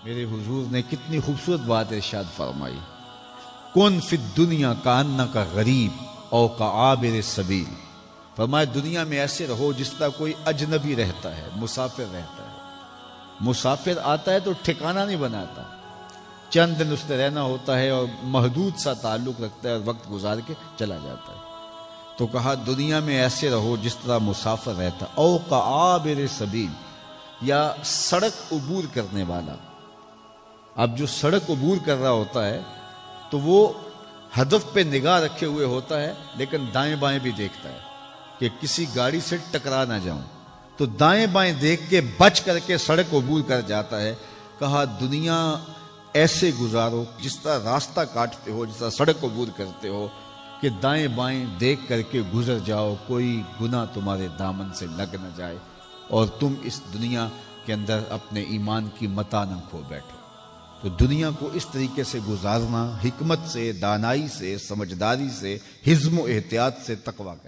میرے حضور نے کتنی خوبصورت بات ارشاد فرمائی، کن فی الدنیا کانک غریب او کعابر سبیل، فرمایا دنیا میں ایسے رہو جس طرح کوئی اجنبی رہتا ہے، مسافر رہتا ہے۔ مسافر آتا ہے تو ٹھکانہ نہیں بناتا، چند دن اس نے رہنا ہوتا ہے اور محدود سا تعلق رکھتا ہے اور وقت گزار کے چلا جاتا ہے۔ تو کہا دنیا میں ایسے رہو جس طرح مسافر رہتا، او کعابر سبیل، یا سڑک عبور کرنے والا۔ اب جو سڑک عبور کر رہا ہوتا ہے تو وہ ہدف پہ نگاہ رکھے ہوئے ہوتا ہے، لیکن دائیں بائیں بھی دیکھتا ہے کہ کسی گاڑی سے ٹکرا نہ جاؤں، تو دائیں بائیں دیکھ کے بچ کر کے سڑک عبور کر جاتا ہے۔ کہا دنیا ایسے گزارو جس طرح راستہ کاٹتے ہو، جس طرح سڑک عبور کرتے ہو، کہ دائیں بائیں دیکھ کر کے گزر جاؤ، کوئی گناہ تمہارے دامن سے لگ نہ جائے اور تم اس دنیا کے اندر اپنے ایمان کی متاع نہ کھو بیٹھو۔ تو دنیا کو اس طریقے سے گزارنا حکمت سے، دانائی سے، سمجھداری سے، حزم و احتیاط سے تقویٰ کہتے ہیں۔